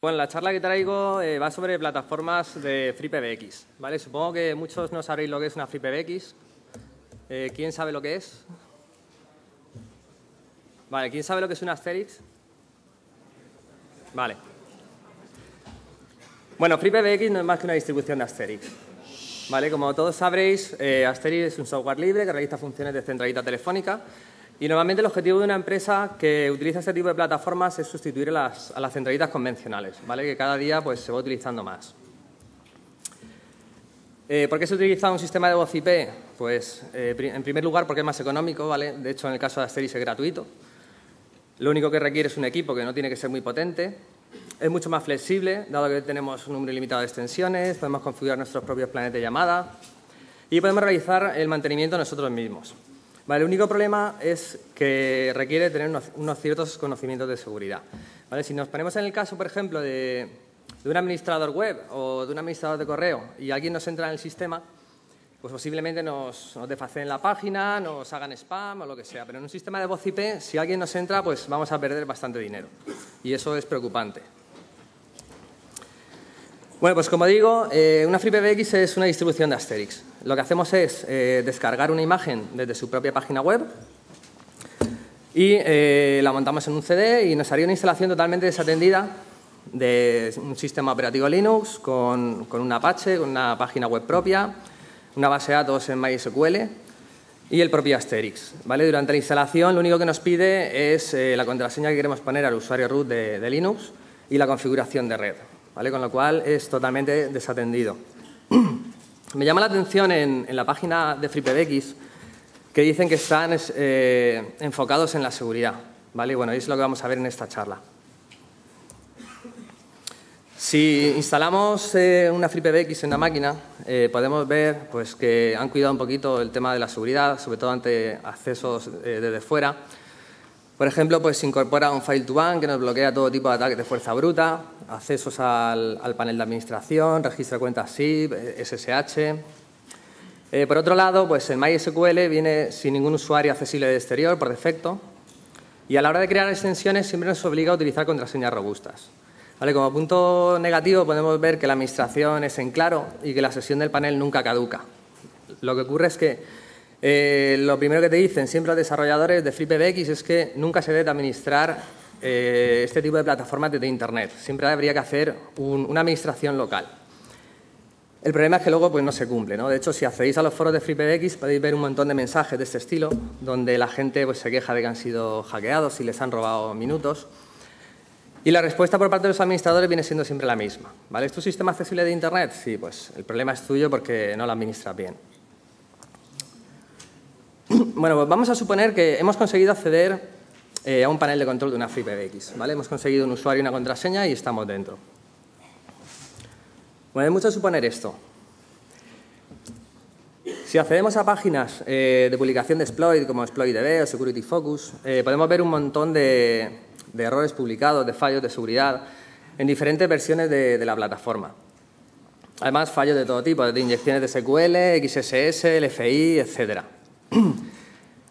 Bueno, la charla que traigo va sobre plataformas de FreePBX, ¿vale? Supongo que muchos no sabréis lo que es una FreePBX. ¿Quién sabe lo que es? Vale, ¿quién sabe lo que es un Asterix? Vale. Bueno, FreePBX no es más que una distribución de Asterix. ¿Vale? Como todos sabréis, Asterix es un software libre que realiza funciones de centralita telefónica y normalmente el objetivo de una empresa que utiliza este tipo de plataformas es sustituir a las centralitas convencionales, ¿vale? Que cada día pues, se va utilizando más. ¿Por qué se utiliza un sistema de voz IP? Pues, en primer lugar, porque es más económico, ¿vale? De hecho, en el caso de Asterix es gratuito. Lo único que requiere es un equipo que no tiene que ser muy potente. Es mucho más flexible, dado que tenemos un número ilimitado de extensiones, podemos configurar nuestros propios planes de llamada y podemos realizar el mantenimiento nosotros mismos. Vale, el único problema es que requiere tener unos ciertos conocimientos de seguridad. ¿Vale? Si nos ponemos en el caso, por ejemplo, de un administrador web o de un administrador de correo y alguien nos entra en el sistema, pues posiblemente nos desfaceen la página, nos hagan spam o lo que sea. Pero en un sistema de voz IP, si alguien nos entra, pues vamos a perder bastante dinero. Y eso es preocupante. Bueno, pues como digo, una FreePBX es una distribución de Asterix. Lo que hacemos es descargar una imagen desde su propia página web y la montamos en un CD y nos haría una instalación totalmente desatendida de un sistema operativo Linux con un Apache, con una página web propia, una base de datos en MySQL y el propio Asterix. ¿Vale? Durante la instalación lo único que nos pide es la contraseña que queremos poner al usuario root de Linux y la configuración de red. ¿Vale? Con lo cual es totalmente desatendido. Me llama la atención en la página de FreePBX que dicen que están enfocados en la seguridad. ¿Vale? Y bueno, es lo que vamos a ver en esta charla. Si instalamos una FreePBX en una máquina, podemos ver pues, que han cuidado un poquito el tema de la seguridad, sobre todo ante accesos desde fuera. Por ejemplo, pues se incorpora un file to ban que nos bloquea todo tipo de ataques de fuerza bruta, accesos al panel de administración, registro de cuentas SIP, SSH. Por otro lado, pues el MySQL viene sin ningún usuario accesible de exterior por defecto y a la hora de crear extensiones siempre nos obliga a utilizar contraseñas robustas. ¿Vale? Como punto negativo podemos ver que la administración es en claro y que la sesión del panel nunca caduca. Lo que ocurre es que lo primero que te dicen siempre los desarrolladores de FreePBX es que nunca se debe administrar este tipo de plataformas desde Internet. Siempre habría que hacer una administración local. El problema es que luego pues, no se cumple, ¿no? De hecho, si accedéis a los foros de FreePBX podéis ver un montón de mensajes de este estilo, donde la gente pues, se queja de que han sido hackeados y les han robado minutos. Y la respuesta por parte de los administradores viene siendo siempre la misma. ¿Vale? ¿Es tu sistema accesible de Internet? Sí, pues el problema es tuyo porque no lo administras bien. Bueno, pues vamos a suponer que hemos conseguido acceder a un panel de control de una FreePBX. ¿Vale? Hemos conseguido un usuario y una contraseña y estamos dentro. Bueno, es mucho suponer esto. Si accedemos a páginas de publicación de exploit como ExploitDB o Security Focus, podemos ver un montón de errores publicados, de fallos de seguridad en diferentes versiones de la plataforma. Además, fallos de todo tipo, desde inyecciones de SQL, XSS, LFI, etcétera.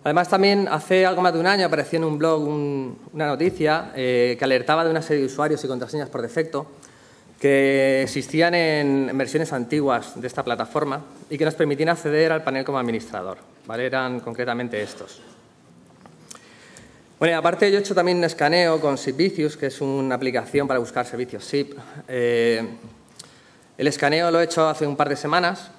Además, también hace algo más de un año apareció en un blog una noticia que alertaba de una serie de usuarios y contraseñas por defecto que existían en versiones antiguas de esta plataforma y que nos permitían acceder al panel como administrador. ¿Vale? Eran concretamente estos. Bueno, y aparte yo he hecho también un escaneo con SIPVicious, que es una aplicación para buscar servicios SIP. El escaneo lo he hecho hace un par de semanas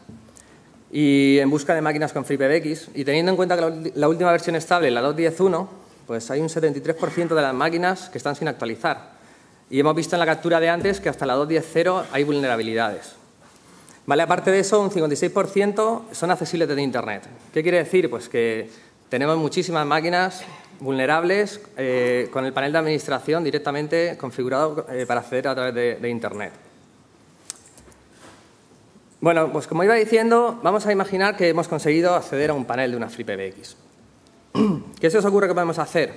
y en busca de máquinas con FreePBX, y teniendo en cuenta que la última versión estable, la 2.10.1, pues hay un 73% de las máquinas que están sin actualizar. Y hemos visto en la captura de antes que hasta la 2.10.0 hay vulnerabilidades. ¿Vale? Aparte de eso, un 56% son accesibles desde Internet. ¿Qué quiere decir? Pues que tenemos muchísimas máquinas vulnerables con el panel de administración directamente configurado para acceder a través de Internet. Bueno, pues como iba diciendo, vamos a imaginar que hemos conseguido acceder a un panel de una FreePBX. ¿Qué se os ocurre que podemos hacer?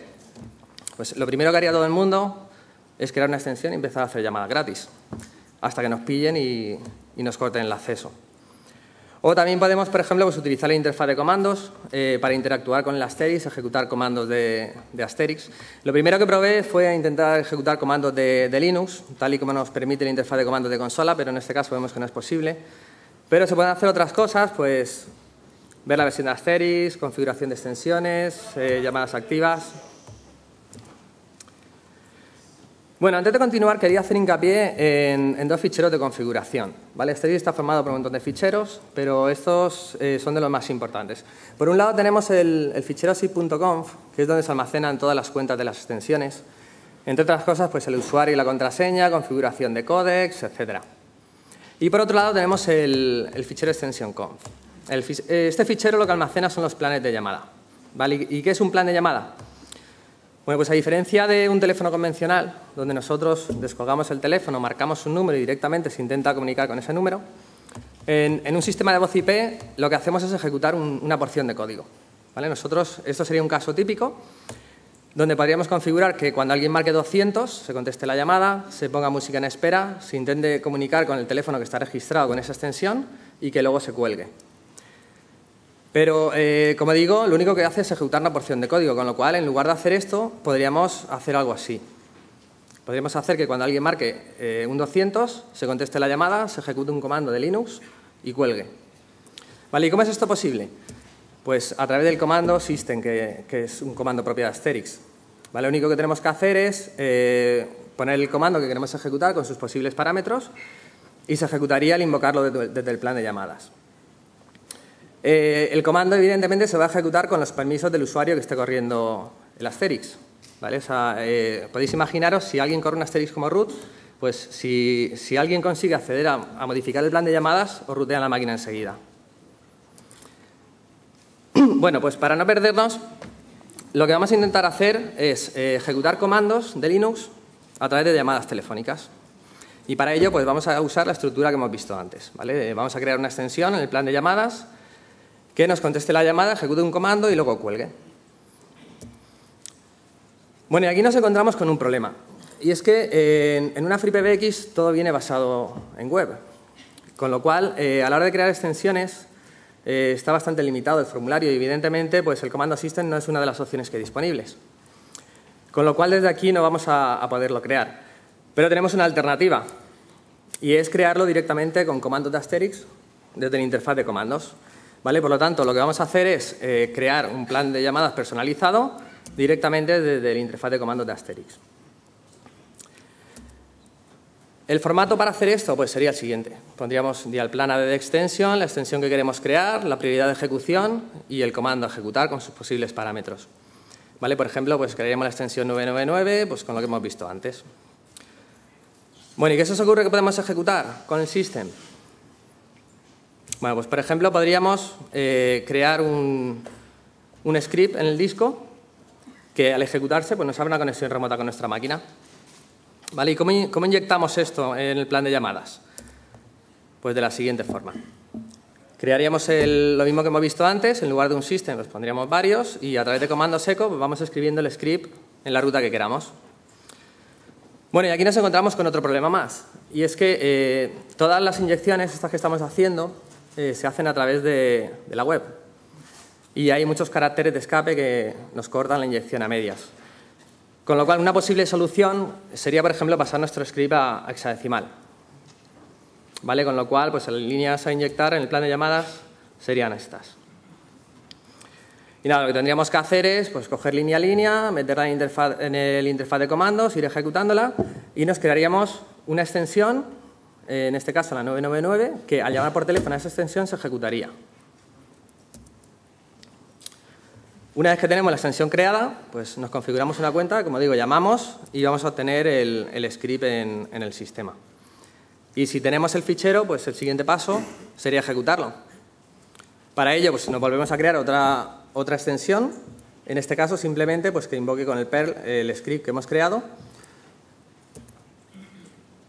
Pues lo primero que haría todo el mundo es crear una extensión y empezar a hacer llamadas gratis, hasta que nos pillen y nos corten el acceso. O también podemos, por ejemplo, pues, utilizar la interfaz de comandos para interactuar con el Asterix, ejecutar comandos de Asterix. Lo primero que probé fue intentar ejecutar comandos de Linux, tal y como nos permite la interfaz de comandos de consola, pero en este caso vemos que no es posible. Pero se pueden hacer otras cosas, pues ver la versión de Asterix, configuración de extensiones, llamadas activas. Bueno, antes de continuar quería hacer hincapié en dos ficheros de configuración, ¿vale? Asterix está formado por un montón de ficheros, pero estos son de los más importantes. Por un lado tenemos el fichero zip.conf, que es donde se almacenan todas las cuentas de las extensiones. Entre otras cosas, pues el usuario y la contraseña, configuración de códecs, etc. Y por otro lado tenemos el fichero extension.conf. Este fichero lo que almacena son los planes de llamada, ¿vale? ¿Y qué es un plan de llamada? Bueno, pues a diferencia de un teléfono convencional, donde nosotros descolgamos el teléfono, marcamos un número y directamente se intenta comunicar con ese número, en un sistema de voz IP lo que hacemos es ejecutar una porción de código, ¿vale? Esto sería un caso típico, donde podríamos configurar que cuando alguien marque 200 se conteste la llamada, se ponga música en espera, se intente comunicar con el teléfono que está registrado con esa extensión y que luego se cuelgue. Pero, como digo, lo único que hace es ejecutar una porción de código, con lo cual, en lugar de hacer esto, podríamos hacer algo así. Podríamos hacer que cuando alguien marque un 200, se conteste la llamada, se ejecute un comando de Linux y cuelgue. ¿Vale? ¿Y cómo es esto posible? Pues a través del comando system, que es un comando propio de Asterix. ¿Vale? Lo único que tenemos que hacer es poner el comando que queremos ejecutar con sus posibles parámetros y se ejecutaría al invocarlo desde el plan de llamadas. El comando, evidentemente, se va a ejecutar con los permisos del usuario que esté corriendo el Asterix, ¿vale? O sea, podéis imaginaros, si alguien corre un Asterix como root, pues si alguien consigue acceder a modificar el plan de llamadas, os rootean la máquina enseguida. Bueno, pues para no perdernos, lo que vamos a intentar hacer es ejecutar comandos de Linux a través de llamadas telefónicas. Y para ello, pues vamos a usar la estructura que hemos visto antes, ¿vale? Vamos a crear una extensión en el plan de llamadas que nos conteste la llamada, ejecute un comando y luego cuelgue. Bueno, y aquí nos encontramos con un problema. Y es que en una FreePBX todo viene basado en web. Con lo cual, a la hora de crear extensiones, está bastante limitado el formulario y, evidentemente, pues el comando system no es una de las opciones que hay disponibles. Con lo cual, desde aquí no vamos a poderlo crear. Pero tenemos una alternativa. Y es crearlo directamente con comandos de Asterix desde la interfaz de comandos. ¿Vale? Por lo tanto, lo que vamos a hacer es crear un plan de llamadas personalizado directamente desde la interfaz de comandos de Asterix. El formato para hacer esto pues sería el siguiente. Pondríamos dial plan add extension, la extensión que queremos crear, la prioridad de ejecución y el comando a ejecutar con sus posibles parámetros. ¿Vale? Por ejemplo, pues crearíamos la extensión 999 pues con lo que hemos visto antes. Bueno, ¿y qué se os ocurre que podemos ejecutar con el system? Bueno, pues por ejemplo podríamos crear un script en el disco que al ejecutarse pues, nos abre una conexión remota con nuestra máquina. ¿Vale? ¿Y cómo inyectamos esto en el plan de llamadas? Pues de la siguiente forma. Crearíamos lo mismo que hemos visto antes, en lugar de un system pues pondríamos varios y a través de comandos echo pues, vamos escribiendo el script en la ruta que queramos. Bueno, y aquí nos encontramos con otro problema más. Y es que todas las inyecciones, estas que estamos haciendo, se hacen a través de la web. Y hay muchos caracteres de escape que nos cortan la inyección a medias. Con lo cual, una posible solución sería, por ejemplo, pasar nuestro script a hexadecimal. ¿Vale? Con lo cual, pues las líneas a inyectar en el plan de llamadas serían estas. Y nada, lo que tendríamos que hacer es pues, coger línea a línea, meterla en el interfaz de comandos, ir ejecutándola y nos crearíamos una extensión, en este caso la 999, que al llamar por teléfono a esa extensión se ejecutaría. Una vez que tenemos la extensión creada, pues nos configuramos una cuenta, como digo, llamamos y vamos a obtener el script en el sistema. Y si tenemos el fichero, pues el siguiente paso sería ejecutarlo. Para ello, pues nos volvemos a crear otra extensión, en este caso simplemente pues, que invoque con el Perl el script que hemos creado.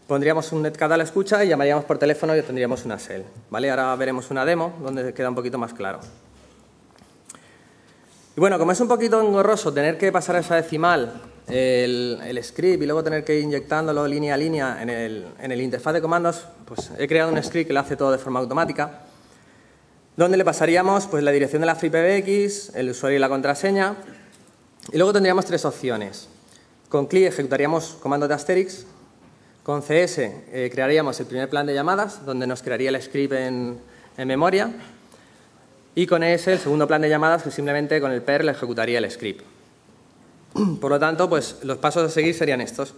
Pondríamos un netcat a la escucha y llamaríamos por teléfono y obtendríamos una shell. ¿Vale? Ahora veremos una demo donde queda un poquito más claro. Y bueno, como es un poquito engorroso tener que pasar a hexadecimal el script y luego tener que ir inyectándolo línea a línea en el interfaz de comandos, pues he creado un script que lo hace todo de forma automática. donde le pasaríamos pues, la dirección de la FreePBX, el usuario y la contraseña. Y luego tendríamos tres opciones. Con CLI ejecutaríamos comandos de Asterix. Con CS crearíamos el primer plan de llamadas, donde nos crearía el script en memoria. Y con ES el segundo plan de llamadas, que simplemente con el PERL ejecutaría el script. Por lo tanto, pues, los pasos a seguir serían estos.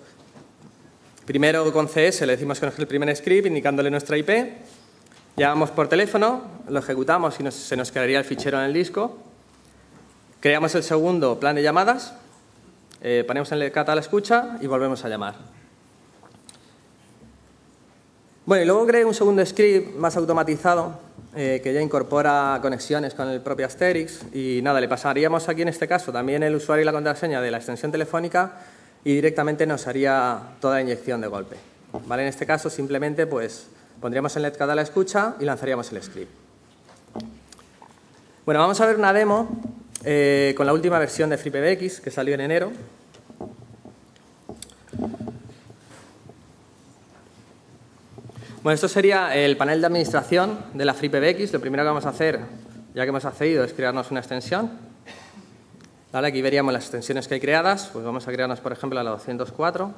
Primero con CS le decimos que nos cree el primer script, indicándole nuestra IP. Llamamos por teléfono, lo ejecutamos y se nos crearía el fichero en el disco. Creamos el segundo plan de llamadas, ponemos el cat a la escucha y volvemos a llamar. Bueno, y luego creé un segundo script más automatizado que ya incorpora conexiones con el propio Asterix y nada, le pasaríamos aquí en este caso también el usuario y la contraseña de la extensión telefónica y directamente nos haría toda la inyección de golpe. ¿Vale? En este caso simplemente pues pondríamos el netcat a la escucha y lanzaríamos el script. Bueno, vamos a ver una demo con la última versión de FreePBX que salió en enero. Bueno, esto sería el panel de administración de la FreePBX. Lo primero que vamos a hacer, ya que hemos accedido, es crearnos una extensión. Vale, aquí veríamos las extensiones que hay creadas. Pues vamos a crearnos, por ejemplo, la 204.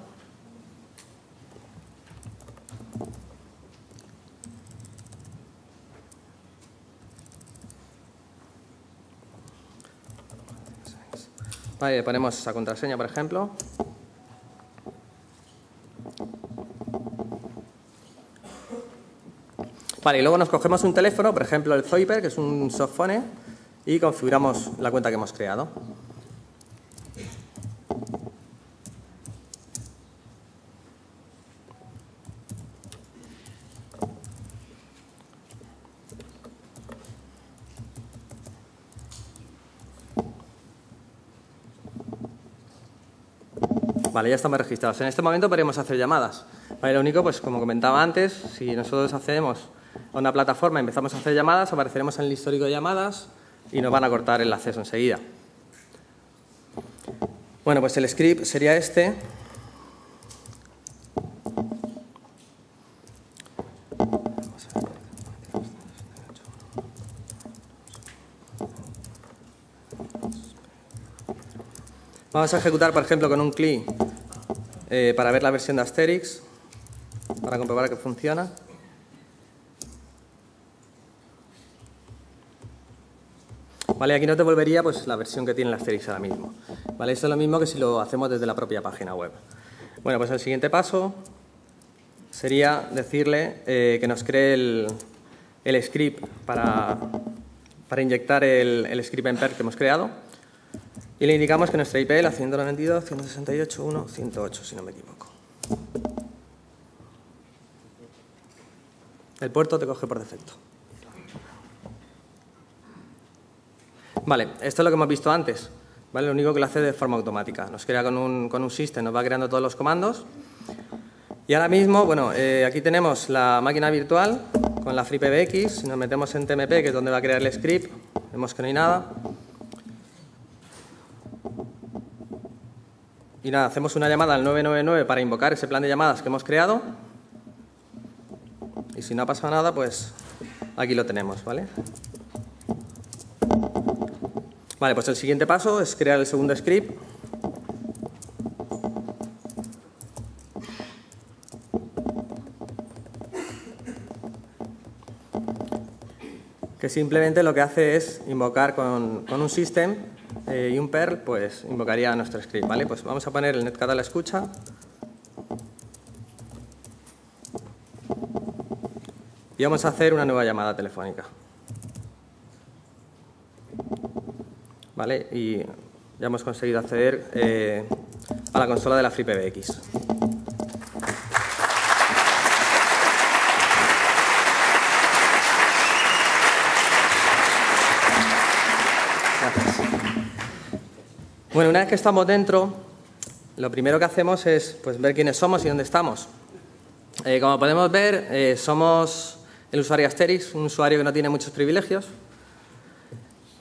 Vale, ponemos esa contraseña, por ejemplo. Vale, y luego nos cogemos un teléfono, por ejemplo el Zoiper, que es un softphone, y configuramos la cuenta que hemos creado. Vale, ya estamos registrados. En este momento podríamos hacer llamadas. Vale, lo único, pues como comentaba antes, si nosotros accedemos a una plataforma y empezamos a hacer llamadas, apareceremos en el histórico de llamadas y nos van a cortar el acceso enseguida. Bueno, pues el script sería este. Vamos a ejecutar, por ejemplo, con un CLI para ver la versión de Asterix, para comprobar que funciona. Vale, aquí nos devolvería pues, la versión que tiene el Asterix ahora mismo. Vale, esto es lo mismo que si lo hacemos desde la propia página web. Bueno, pues el siguiente paso sería decirle que nos cree el script para inyectar el script en PERL que hemos creado. Y le indicamos que nuestra IP es la 192.168.1.108, si no me equivoco. El puerto te coge por defecto. Vale, esto es lo que hemos visto antes. ¿Vale? Lo único que lo hace de forma automática. Nos crea con un system, nos va creando todos los comandos. Y ahora mismo, bueno, aquí tenemos la máquina virtual con la FreePBX. Si nos metemos en TMP, que es donde va a crear el script, vemos que no hay nada. Y nada, hacemos una llamada al 999 para invocar ese plan de llamadas que hemos creado. Y si no ha pasado nada, pues aquí lo tenemos, ¿vale? Vale, pues el siguiente paso es crear el segundo script. Que simplemente lo que hace es invocar con un system y un PERL, pues invocaría nuestro script, ¿vale? Pues vamos a poner el netcat a la escucha. Y vamos a hacer una nueva llamada telefónica. ¿Vale? Y ya hemos conseguido acceder a la consola de la FreePBX. Bueno, una vez que estamos dentro, lo primero que hacemos es pues, ver quiénes somos y dónde estamos. Como podemos ver, somos el usuario Asterix, un usuario que no tiene muchos privilegios.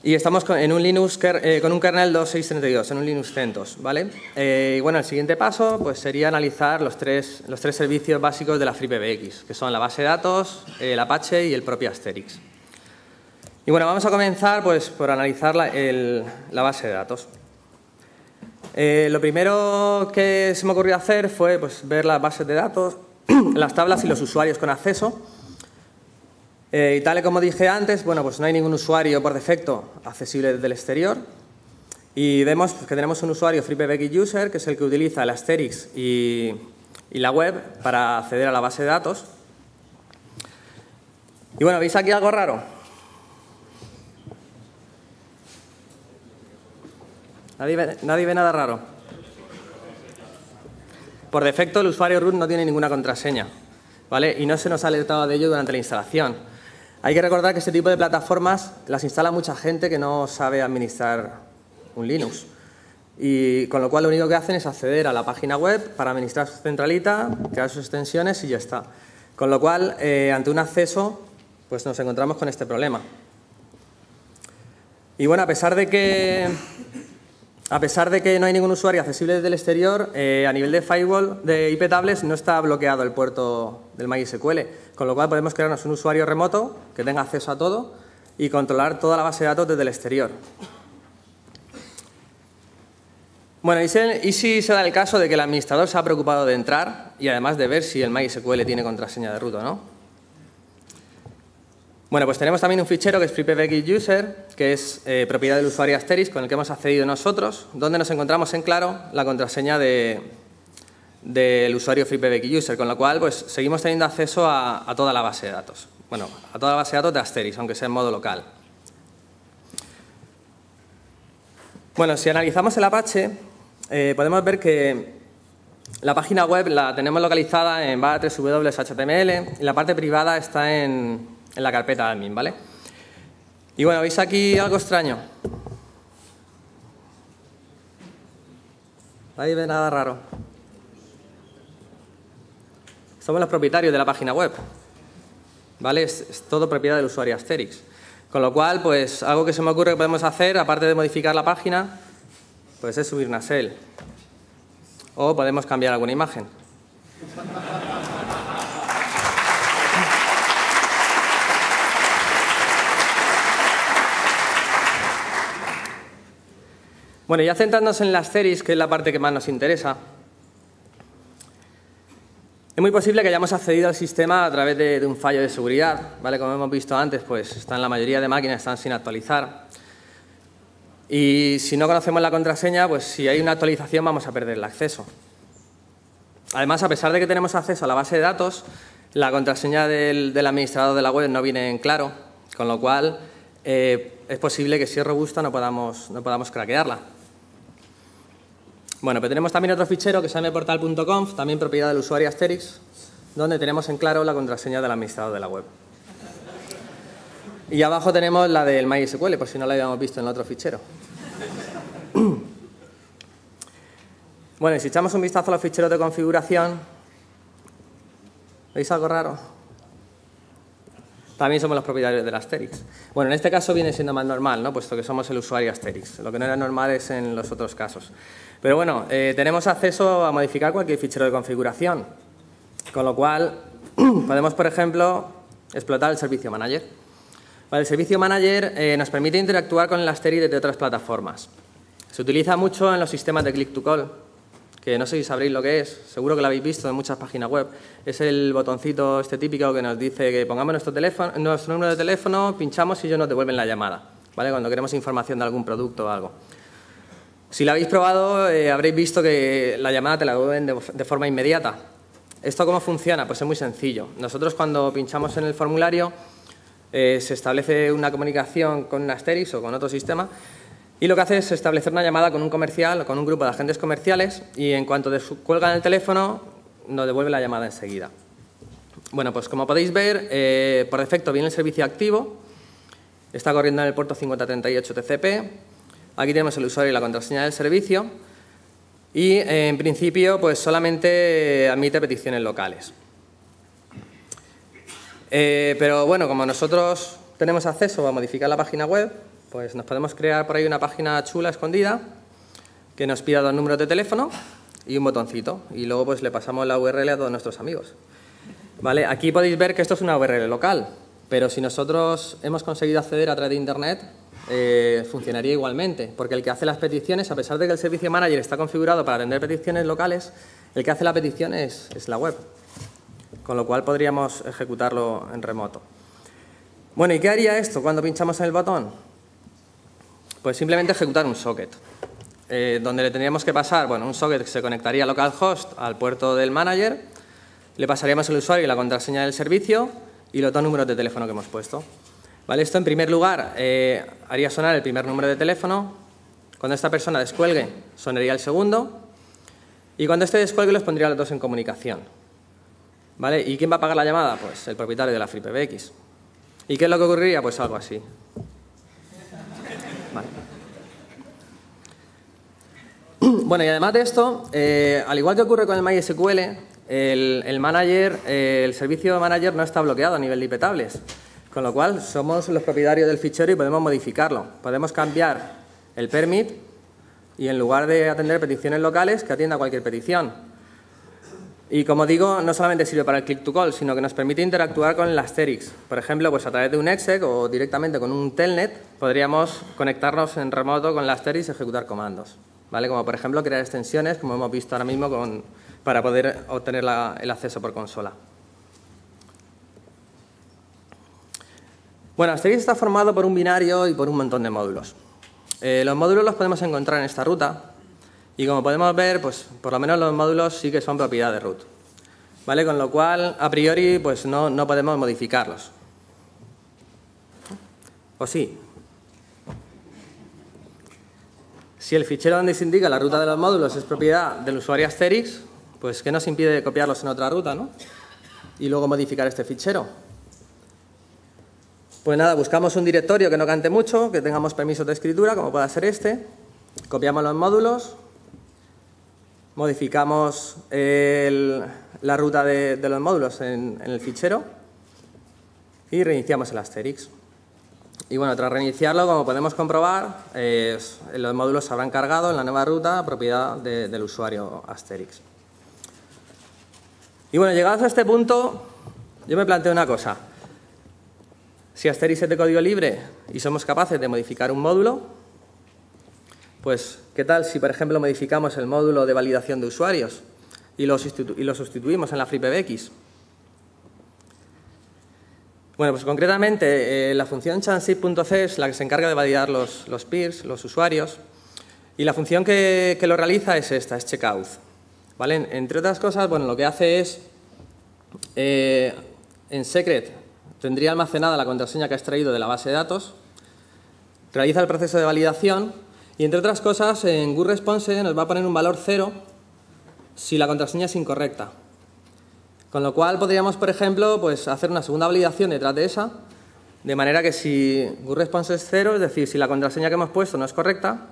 Y estamos en un Linux con un kernel 2.6.32, en un Linux CentOS, ¿vale? Y bueno, el siguiente paso pues, sería analizar los tres servicios básicos de la FreePBX, que son la base de datos, el Apache y el propio Asterix. Y bueno, vamos a comenzar pues, por analizar la base de datos. Lo primero que se me ocurrió hacer fue pues, ver las bases de datos, las tablas y los usuarios con acceso. Y tal y como dije antes, bueno, pues no hay ningún usuario por defecto accesible desde el exterior. Y vemos que tenemos un usuario FreePBX User, que es el que utiliza el Asterix y la web para acceder a la base de datos. Y bueno, ¿veis aquí algo raro? ¿Nadie ve nada raro? Por defecto, el usuario root no tiene ninguna contraseña, ¿vale? Y no se nos ha alertado de ello durante la instalación. Hay que recordar que este tipo de plataformas las instala mucha gente que no sabe administrar un Linux. Y con lo cual lo único que hacen es acceder a la página web para administrar su centralita, crear sus extensiones y ya está. Con lo cual, ante un acceso, pues nos encontramos con este problema. Y bueno, a pesar de que no hay ningún usuario accesible desde el exterior, a nivel de firewall de IP tables no está bloqueado el puerto del MySQL, con lo cual podemos crearnos un usuario remoto que tenga acceso a todo y controlar toda la base de datos desde el exterior. Bueno, y si se da el caso de que el administrador se ha preocupado de entrar y además de ver si el MySQL tiene contraseña de root o no. Bueno, pues tenemos también un fichero que es FreePBX User, que es propiedad del usuario Asterix, con el que hemos accedido nosotros, donde nos encontramos en claro la contraseña del usuario FreePBX User, con lo cual pues, seguimos teniendo acceso a toda la base de datos. Bueno, a toda la base de datos de Asterix, aunque sea en modo local. Bueno, si analizamos el Apache, podemos ver que la página web la tenemos localizada en barra www.html y la parte privada está en la carpeta admin, ¿vale? Y bueno, ¿veis aquí algo extraño? ¿Nadie ve nada raro? Somos los propietarios de la página web, ¿vale? Es todo propiedad del usuario Asterix. Con lo cual, pues algo que se me ocurre que podemos hacer, aparte de modificar la página, pues es subir una shell. O podemos cambiar alguna imagen. Bueno, ya centrándonos en la Asterix, que es la parte que más nos interesa, es muy posible que hayamos accedido al sistema a través de un fallo de seguridad, ¿vale? Como hemos visto antes, pues están la mayoría de máquinas están sin actualizar. Y si no conocemos la contraseña, pues si hay una actualización vamos a perder el acceso. Además, a pesar de que tenemos acceso a la base de datos, la contraseña del administrador de la web no viene en claro, con lo cual es posible que si es robusta no podamos craquearla. Bueno, pero tenemos también otro fichero que es mportal.conf, también propiedad del usuario Asterix, donde tenemos en claro la contraseña del administrador de la web. Y abajo tenemos la del MySQL, por si no la habíamos visto en el otro fichero. Bueno, y si echamos un vistazo a los ficheros de configuración, ¿veis algo raro? También somos los propietarios del Asterix. Bueno, en este caso viene siendo más normal, ¿no? Puesto que somos el usuario Asterix. Lo que no era normal es en los otros casos. Pero bueno, tenemos acceso a modificar cualquier fichero de configuración. Con lo cual, podemos, por ejemplo, explotar el servicio manager. Vale, el servicio manager nos permite interactuar con el Asterix desde otras plataformas. Se utiliza mucho en los sistemas de click to call, que no sé si sabréis lo que es, seguro que lo habéis visto en muchas páginas web. Es el botoncito este típico que nos dice que pongamos nuestro número de teléfono, pinchamos y ellos nos devuelven la llamada, ¿vale? Cuando queremos información de algún producto o algo. Si lo habéis probado, habréis visto que la llamada te la devuelven de forma inmediata. ¿Esto cómo funciona? Pues es muy sencillo. Nosotros cuando pinchamos en el formulario se establece una comunicación con un Asterix o con otro sistema y lo que hace es establecer una llamada con un comercial o con un grupo de agentes comerciales y en cuanto cuelgan el teléfono nos devuelve la llamada enseguida. Bueno, pues como podéis ver, por defecto viene el servicio activo, está corriendo en el puerto 5038 TCP, aquí tenemos el usuario y la contraseña del servicio y en principio pues solamente admite peticiones locales. Pero bueno, como nosotros tenemos acceso a modificar la página web, pues nos podemos crear por ahí una página chula escondida que nos pida 2 números de teléfono y un botoncito y luego pues le pasamos la URL a todos nuestros amigos. ¿Vale? Aquí podéis ver que esto es una URL local, Pero si nosotros hemos conseguido acceder a través de Internet, funcionaría igualmente, porque el que hace las peticiones, a pesar de que el Servicio Manager está configurado para atender peticiones locales, el que hace la petición es la web, con lo cual podríamos ejecutarlo en remoto. Bueno, ¿y qué haría esto cuando pinchamos en el botón? Pues simplemente ejecutar un socket, donde le tendríamos que pasar, bueno, un socket que se conectaría localhost al puerto del manager, le pasaríamos el usuario y la contraseña del servicio y los 2 números de teléfono que hemos puesto. ¿Vale? Esto, en primer lugar, haría sonar el primer número de teléfono. Cuando esta persona descuelgue, sonaría el segundo. Y cuando este descuelgue, los pondría los 2 en comunicación. ¿Vale? ¿Y quién va a pagar la llamada? Pues el propietario de la FreePBX. ¿Y qué es lo que ocurriría? Pues algo así. Vale. Bueno, y además de esto, al igual que ocurre con el MySQL, el servicio manager no está bloqueado a nivel de IP tables. Con lo cual, somos los propietarios del fichero y podemos modificarlo. Podemos cambiar el permit y, en lugar de atender peticiones locales, que atienda cualquier petición. Y, como digo, no solamente sirve para el click to call, sino que nos permite interactuar con el Asterix. Por ejemplo, pues a través de un exec o directamente con un telnet, podríamos conectarnos en remoto con el Asterix y ejecutar comandos. ¿Vale? Como, por ejemplo, crear extensiones, como hemos visto ahora mismo, para poder obtener el acceso por consola. Bueno, Asterix está formado por un binario y por un montón de módulos. Los módulos los podemos encontrar en esta ruta y, como podemos ver, pues por lo menos los módulos sí que son propiedad de root. ¿Vale? Con lo cual, a priori, pues no podemos modificarlos. ¿O sí? Si el fichero donde se indica la ruta de los módulos es propiedad del usuario Asterix, pues ¿qué nos impide copiarlos en otra ruta, ¿no? Y luego modificar este fichero? Pues nada, buscamos un directorio que no cante mucho, que tengamos permisos de escritura, como pueda ser este. Copiamos los módulos, modificamos la ruta de los módulos en el fichero y reiniciamos el Asterix. Y bueno, tras reiniciarlo, como podemos comprobar, los módulos se habrán cargado en la nueva ruta propiedad del usuario Asterix. Y bueno, llegados a este punto, yo me planteo una cosa. Si Asterix es de código libre y somos capaces de modificar un módulo, pues ¿qué tal si, por ejemplo, modificamos el módulo de validación de usuarios y lo sustituimos en la FreePBX? Bueno, pues concretamente la función chanzip.c es la que se encarga de validar los peers, los usuarios, y la función que lo realiza es esta, es checkout. ¿Vale? Entre otras cosas, bueno, lo que hace es, en secret, tendría almacenada la contraseña que ha extraído de la base de datos, realiza el proceso de validación y, entre otras cosas, en GoResponse nos va a poner un valor 0 si la contraseña es incorrecta. Con lo cual podríamos, por ejemplo, pues hacer una segunda validación detrás de esa, de manera que si GoResponse es 0, es decir, si la contraseña que hemos puesto no es correcta,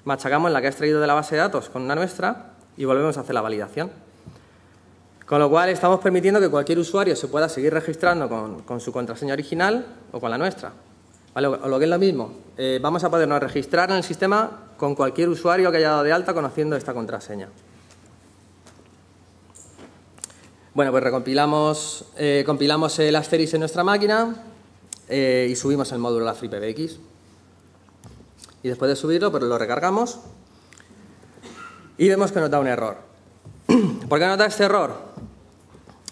machacamos la que ha extraído de la base de datos con una nuestra y volvemos a hacer la validación. Con lo cual estamos permitiendo que cualquier usuario se pueda seguir registrando con su contraseña original o con la nuestra. ¿Vale? O lo que es lo mismo, vamos a podernos registrar en el sistema con cualquier usuario que haya dado de alta conociendo esta contraseña. Bueno, pues compilamos el Asterix en nuestra máquina y subimos el módulo a la FreePBX. Y después de subirlo, pues lo recargamos y vemos que nos da un error. ¿Por qué nos da este error?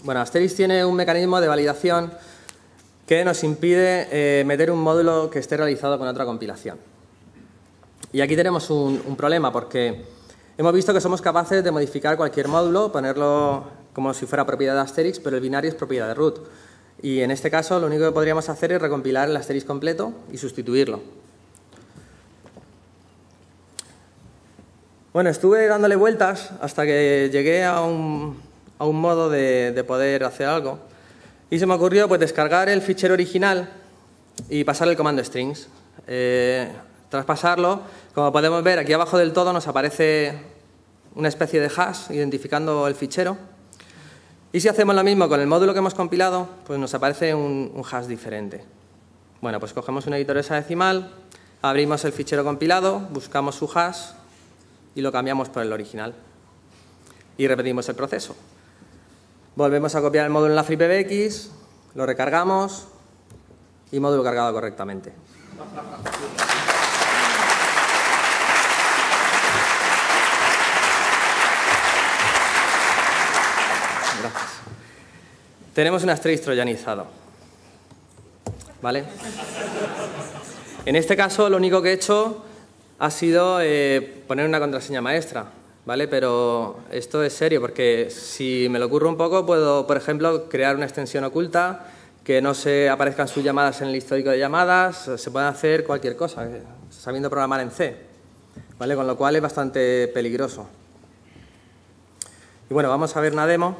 Bueno, Asterix tiene un mecanismo de validación que nos impide meter un módulo que esté realizado con otra compilación. Y aquí tenemos un problema porque hemos visto que somos capaces de modificar cualquier módulo, ponerlo como si fuera propiedad de Asterix, pero el binario es propiedad de root. Y en este caso lo único que podríamos hacer es recompilar el Asterix completo y sustituirlo. Bueno, estuve dándole vueltas hasta que llegué a un modo de poder hacer algo. Y se me ocurrió pues descargar el fichero original y pasar el comando strings. Tras pasarlo, como podemos ver, aquí abajo del todo nos aparece una especie de hash identificando el fichero. Y si hacemos lo mismo con el módulo que hemos compilado, pues nos aparece un hash diferente. Bueno, pues cogemos un editor hexadecimal, abrimos el fichero compilado, buscamos su hash y lo cambiamos por el original. Y repetimos el proceso. Volvemos a copiar el módulo en la FreePBX, lo recargamos, y módulo cargado correctamente. Gracias. Tenemos un Asterix troyanizado, ¿vale? En este caso, lo único que he hecho ha sido poner una contraseña maestra, ¿vale? Pero esto es serio, porque si me lo ocurro un poco, puedo, por ejemplo, crear una extensión oculta, que no se aparezcan sus llamadas en el histórico de llamadas, se puede hacer cualquier cosa, sabiendo programar en C, ¿vale? Con lo cual es bastante peligroso. Y bueno, vamos a ver una demo.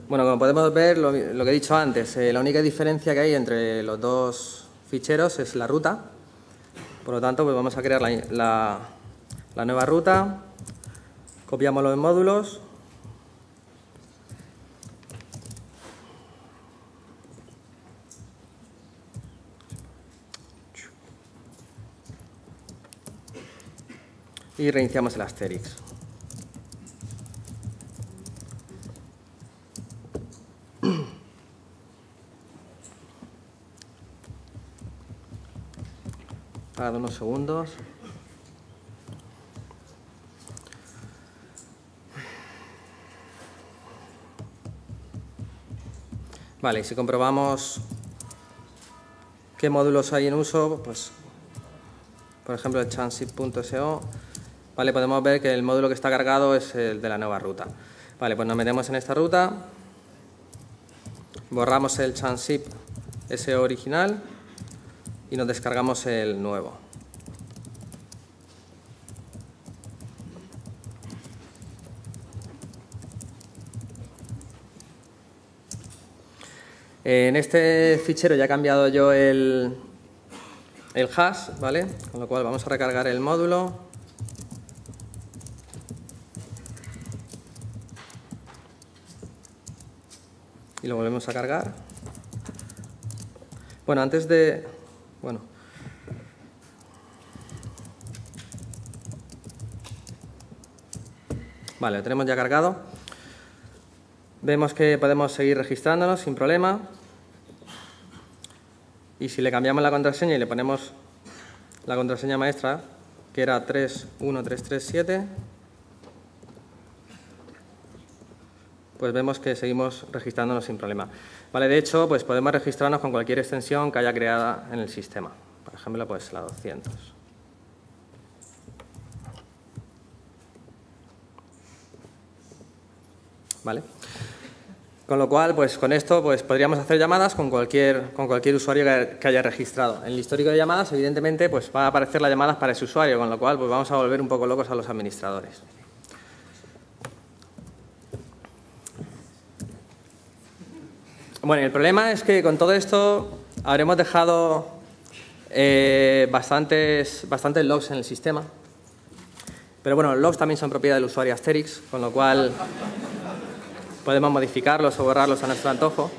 Bueno, como podemos ver, lo que he dicho antes, la única diferencia que hay entre los dos ficheros es la ruta. Por lo tanto, pues vamos a crear la nueva ruta, copiamos los módulos, y reiniciamos el Asterix. Para unos segundos. Vale, y si comprobamos qué módulos hay en uso, pues por ejemplo el chansip.so, vale, podemos ver que el módulo que está cargado es el de la nueva ruta. Vale, pues nos metemos en esta ruta, borramos el chansip SO original y nos descargamos el nuevo. En este fichero ya he cambiado yo el hash, ¿vale? Con lo cual vamos a recargar el módulo. Y lo volvemos a cargar. Bueno, antes de... Bueno. Vale, lo tenemos ya cargado. Vemos que podemos seguir registrándonos sin problema. Y si le cambiamos la contraseña y le ponemos la contraseña maestra, que era 31337, pues vemos que seguimos registrándonos sin problema. Vale, de hecho, pues podemos registrarnos con cualquier extensión que haya creada en el sistema. Por ejemplo, pues la 200. ¿Vale? Con lo cual, pues con esto pues podríamos hacer llamadas con cualquier usuario que haya registrado. En el histórico de llamadas, evidentemente, pues va a aparecer las llamadas para ese usuario, con lo cual pues vamos a volver un poco locos a los administradores. Bueno, el problema es que con todo esto habremos dejado bastantes logs en el sistema. Pero bueno, los logs también son propiedad del usuario Asterix, con lo cual podemos modificarlos o borrarlos a nuestro antojo.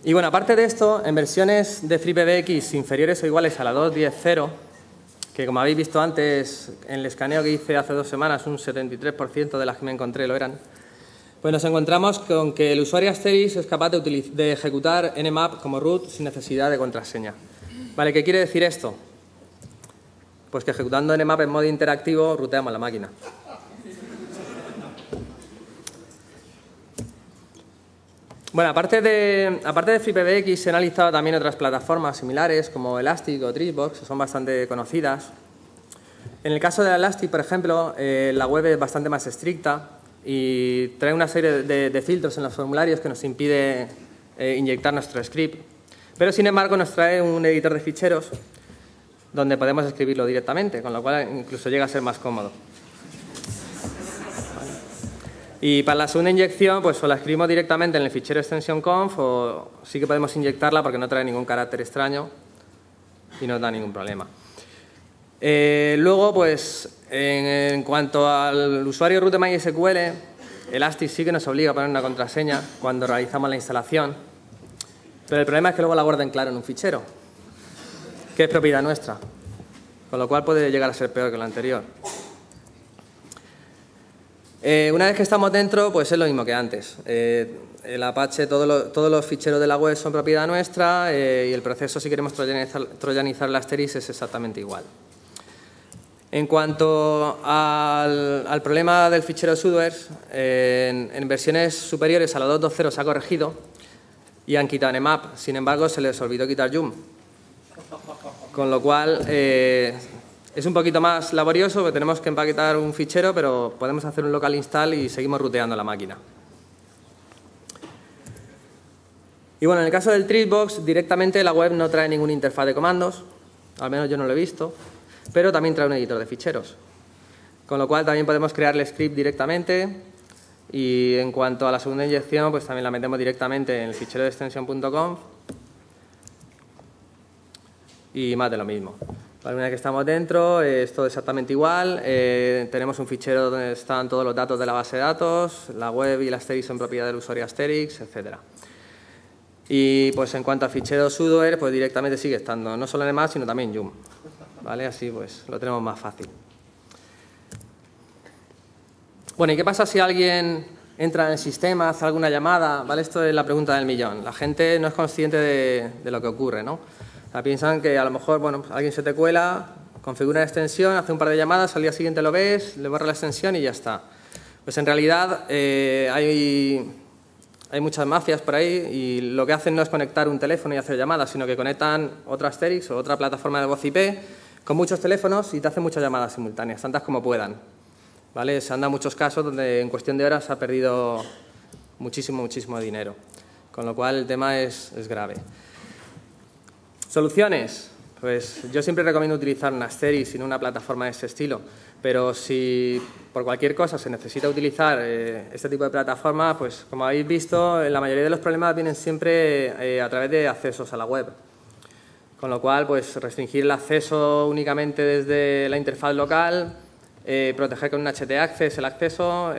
Y bueno, aparte de esto, en versiones de FreePBX inferiores o iguales a la 2.10.0, que como habéis visto antes, en el escaneo que hice hace 2 semanas, un 73% de las que me encontré lo eran, pues nos encontramos con que el usuario Asterix es capaz de ejecutar nmap como root sin necesidad de contraseña. Vale, ¿qué quiere decir esto? Pues que ejecutando nmap en modo interactivo, rooteamos la máquina. Bueno, aparte de FreePBX, he analizado también otras plataformas similares como Elastic o Tripbox, que son bastante conocidas. En el caso de Elastic, por ejemplo, la web es bastante más estricta y trae una serie de filtros en los formularios que nos impide inyectar nuestro script. Pero, sin embargo, nos trae un editor de ficheros donde podemos escribirlo directamente, con lo cual incluso llega a ser más cómodo. Y para la segunda inyección, pues o la escribimos directamente en el fichero extension.conf o sí que podemos inyectarla porque no trae ningún carácter extraño y no da ningún problema. Luego, pues, en cuanto al usuario root de MySQL, Elastic sí que nos obliga a poner una contraseña cuando realizamos la instalación, pero el problema es que luego la guarda en claro en un fichero, que es propiedad nuestra, con lo cual puede llegar a ser peor que lo anterior. Una vez que estamos dentro, pues es lo mismo que antes. El Apache, todos los ficheros de la web son propiedad nuestra y el proceso, si queremos troyanizar el Asterisk, es exactamente igual. En cuanto al problema del fichero sudoers, en versiones superiores a la 2.2.0 se ha corregido y han quitado nmap. Sin embargo, se les olvidó quitar yum. Con lo cual, es un poquito más laborioso, porque tenemos que empaquetar un fichero, pero podemos hacer un local install y seguimos ruteando la máquina. Y bueno, en el caso del Treatbox, directamente la web no trae ninguna interfaz de comandos, al menos yo no lo he visto, pero también trae un editor de ficheros. Con lo cual también podemos crear el script directamente y en cuanto a la segunda inyección, pues también la metemos directamente en el fichero de extension.conf y más de lo mismo. Una vez que estamos dentro, es todo exactamente igual. Tenemos un fichero donde están todos los datos de la base de datos, la web y el Asterisk son propiedad del usuario Asterisk, etc. Y pues en cuanto a ficheros sudoer, pues directamente sigue estando no solo nmap, sino también yum. ¿Vale? Así pues lo tenemos más fácil. Bueno, ¿y qué pasa si alguien entra en el sistema, hace alguna llamada? ¿Vale? Esto es la pregunta del millón. La gente no es consciente de lo que ocurre, ¿no? O sea, piensan que a lo mejor, bueno, pues alguien se te cuela, configura la extensión, hace un par de llamadas, al día siguiente lo ves, le borra la extensión y ya está. Pues en realidad hay muchas mafias por ahí y lo que hacen no es conectar un teléfono y hacer llamadas, sino que conectan otra Asterisk o otra plataforma de voz IP con muchos teléfonos y te hacen muchas llamadas simultáneas, tantas como puedan. ¿Vale? Se han dado muchos casos donde en cuestión de horas se ha perdido muchísimo dinero, con lo cual el tema es grave. ¿Soluciones? Pues yo siempre recomiendo utilizar un Asterisk y no una plataforma de ese estilo, pero si por cualquier cosa se necesita utilizar este tipo de plataforma, pues como habéis visto, la mayoría de los problemas vienen siempre a través de accesos a la web. Con lo cual, pues restringir el acceso únicamente desde la interfaz local, proteger con un htaccess el acceso,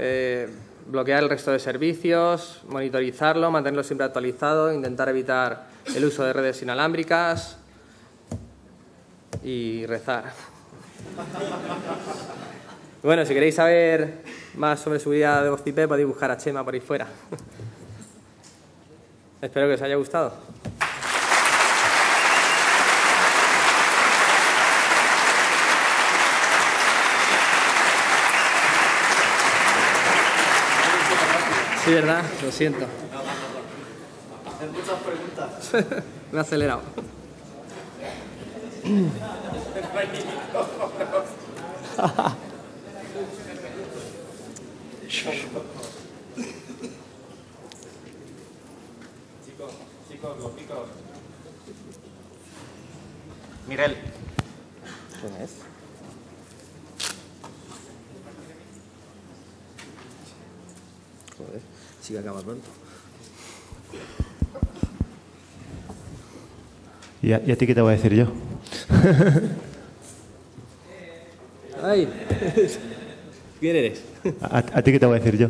bloquear el resto de servicios, monitorizarlo, mantenerlo siempre actualizado, intentar evitar el uso de redes inalámbricas y rezar. Bueno, si queréis saber más sobre seguridad de voz IP, podéis buscar a Chema por ahí fuera. Espero que os haya gustado. Sí, ¿verdad? Lo siento. Hacer muchas preguntas. Me he acelerado. Chicos, los picos. Miguel. ¿Quién es? Joder, sí que acaba pronto. ¿Y a ti qué te voy a decir yo? ¡Ay! ¿Quién eres? ¿A ti qué te voy a decir yo?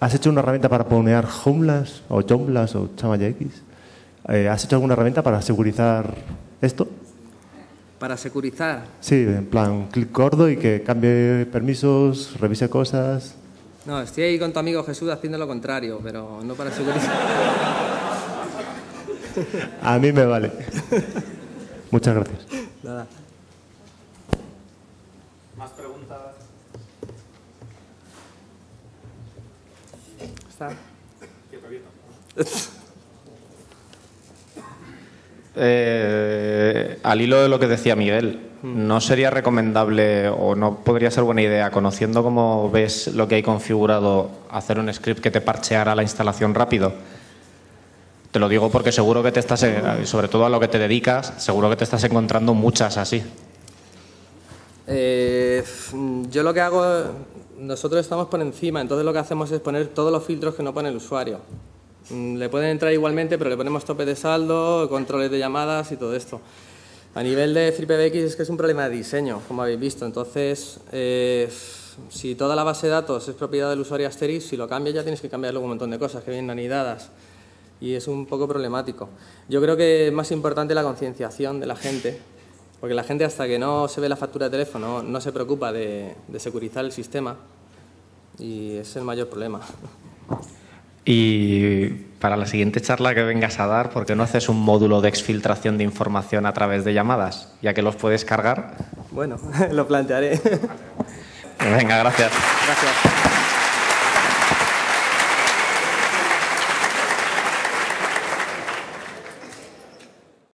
¿Has hecho una herramienta para ponear Homelas o Joomlas o Chamaya X? ¿Has hecho alguna herramienta para segurizar esto? ¿Para securizar? Sí, en plan, clic gordo y que cambie permisos, revise cosas. No, estoy ahí con tu amigo Jesús haciendo lo contrario, pero no para securizar. A mí me vale. Muchas gracias. Nada. ¿Más preguntas? ¿Está? Al hilo de lo que decía Miguel, ¿no sería recomendable o no podría ser buena idea, conociendo cómo ves lo que hay configurado, hacer un script que te parcheara la instalación rápido? Te lo digo porque seguro que te estás, sobre todo a lo que te dedicas, seguro que te estás encontrando muchas así. Yo lo que hago, nosotros estamos por encima, entonces lo que hacemos es poner todos los filtros que no pone el usuario. Le pueden entrar igualmente, pero le ponemos tope de saldo, controles de llamadas y todo esto. A nivel de FreePBX es que es un problema de diseño, como habéis visto. Entonces, si toda la base de datos es propiedad del usuario Asterix, si lo cambias ya tienes que cambiar luego un montón de cosas que vienen anidadas. Y es un poco problemático. Yo creo que es más importante la concienciación de la gente, porque la gente hasta que no se ve la factura de teléfono no se preocupa de securizar el sistema y es el mayor problema. Y para la siguiente charla que vengas a dar, ¿por qué no haces un módulo de exfiltración de información a través de llamadas? Ya que los puedes cargar. Bueno, lo plantearé. Venga, gracias. Gracias.